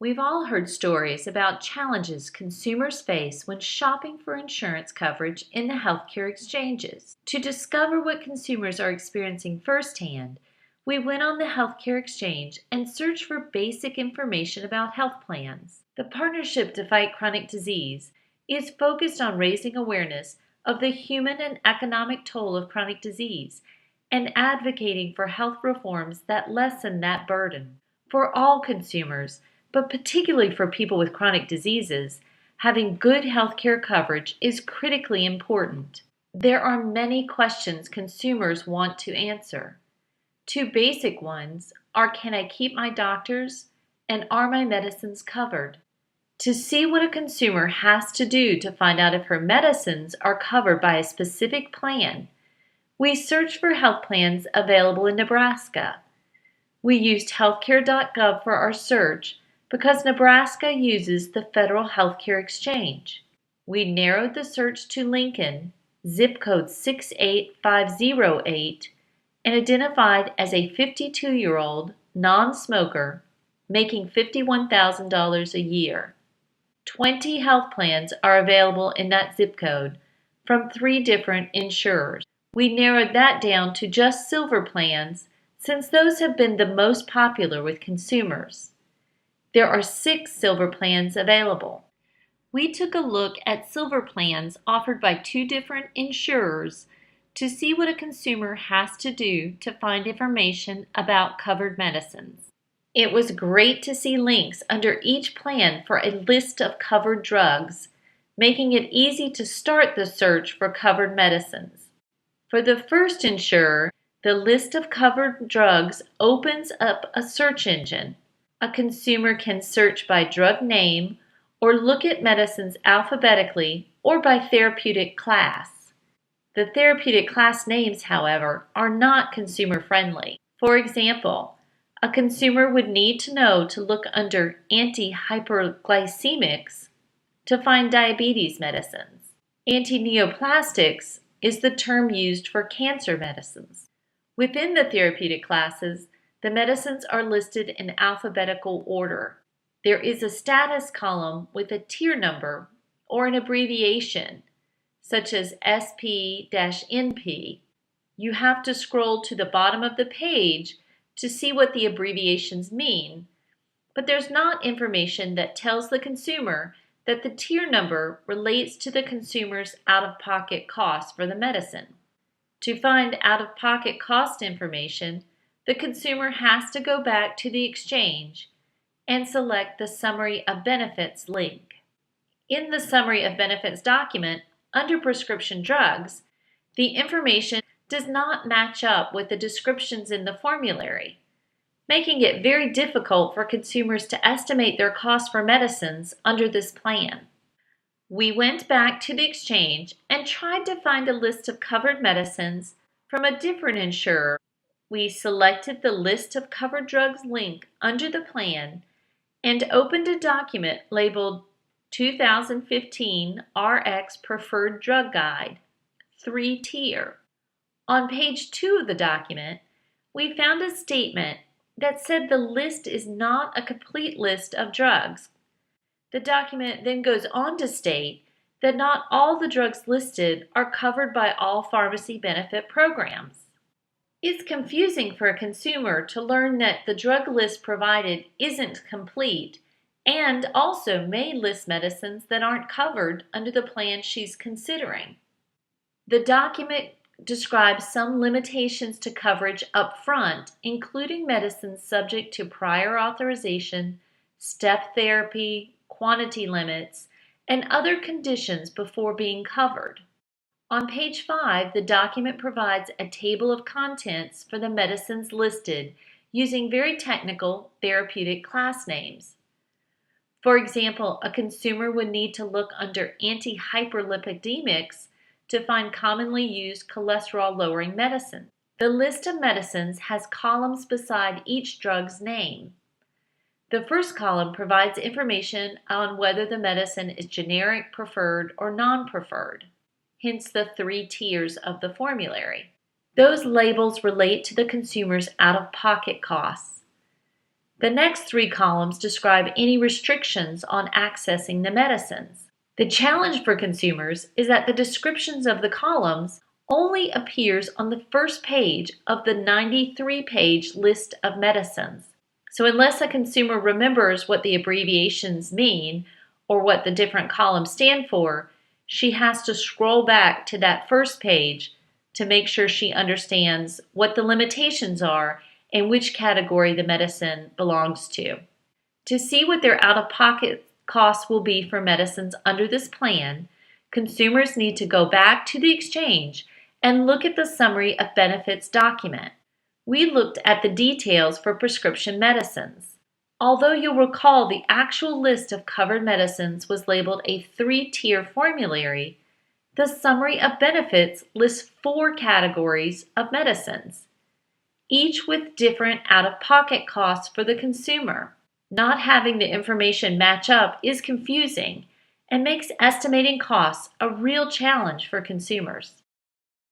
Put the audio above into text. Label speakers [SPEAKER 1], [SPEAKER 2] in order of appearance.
[SPEAKER 1] We've all heard stories about challenges consumers face when shopping for insurance coverage in the healthcare exchanges. To discover what consumers are experiencing firsthand, we went on the healthcare exchange and searched for basic information about health plans. The Partnership to Fight Chronic Disease is focused on raising awareness of the human and economic toll of chronic disease and advocating for health reforms that lessen that burden. For all consumers, but particularly for people with chronic diseases, having good healthcare coverage is critically important. There are many questions consumers want to answer. Two basic ones are, can I keep my doctors, and are my medicines covered? To see what a consumer has to do to find out if her medicines are covered by a specific plan, we searched for health plans available in Nebraska. We used healthcare.gov for our search because Nebraska uses the Federal Healthcare Exchange. We narrowed the search to Lincoln, zip code 68508, and identified as a 52-year-old non-smoker making $51,000 a year. 20 health plans are available in that zip code from 3 different insurers. We narrowed that down to just silver plans since those have been the most popular with consumers. There are 6 silver plans available. We took a look at silver plans offered by 2 different insurers to see what a consumer has to do to find information about covered medicines. It was great to see links under each plan for a list of covered drugs, making it easy to start the search for covered medicines. For the first insurer, the list of covered drugs opens up a search engine. A consumer can search by drug name or look at medicines alphabetically or by therapeutic class. The therapeutic class names, however, are not consumer friendly. For example, a consumer would need to know to look under anti-hyperglycemics to find diabetes medicines. Anti-neoplastics is the term used for cancer medicines. Within the therapeutic classes, the medicines are listed in alphabetical order. There is a status column with a tier number or an abbreviation, such as SP-NP. You have to scroll to the bottom of the page to see what the abbreviations mean, but there's not information that tells the consumer that the tier number relates to the consumer's out-of-pocket cost for the medicine. To find out-of-pocket cost information, the consumer has to go back to the exchange and select the Summary of Benefits link. In the Summary of Benefits document, under Prescription Drugs, the information does not match up with the descriptions in the formulary, making it very difficult for consumers to estimate their cost for medicines under this plan. We went back to the exchange and tried to find a list of covered medicines from a different insurer. We selected the List of Covered Drugs link under the plan and opened a document labeled 2015 RX Preferred Drug Guide, 3-tier. On page 2 of the document, we found a statement that said the list is not a complete list of drugs. The document then goes on to state that not all the drugs listed are covered by all pharmacy benefit programs. It's confusing for a consumer to learn that the drug list provided isn't complete and also may list medicines that aren't covered under the plan she's considering. The document describes some limitations to coverage up front, including medicines subject to prior authorization, step therapy, quantity limits, and other conditions before being covered. On page 5, the document provides a table of contents for the medicines listed using very technical therapeutic class names. For example, a consumer would need to look under anti-hyperlipidemics to find commonly used cholesterol-lowering medicine. The list of medicines has columns beside each drug's name. The first column provides information on whether the medicine is generic, preferred, or non-preferred, hence the 3 tiers of the formulary. Those labels relate to the consumer's out-of-pocket costs. The next three columns describe any restrictions on accessing the medicines. The challenge for consumers is that the descriptions of the columns only appears on the first page of the 93-page list of medicines. So unless a consumer remembers what the abbreviations mean or what the different columns stand for, she has to scroll back to that first page to make sure she understands what the limitations are and which category the medicine belongs to. To see what their out-of-pocket costs will be for medicines under this plan, consumers need to go back to the exchange and look at the Summary of Benefits document. We looked at the details for prescription medicines. Although you'll recall the actual list of covered medicines was labeled a 3-tier formulary, the Summary of Benefits lists 4 categories of medicines, each with different out-of-pocket costs for the consumer. Not having the information match up is confusing and makes estimating costs a real challenge for consumers.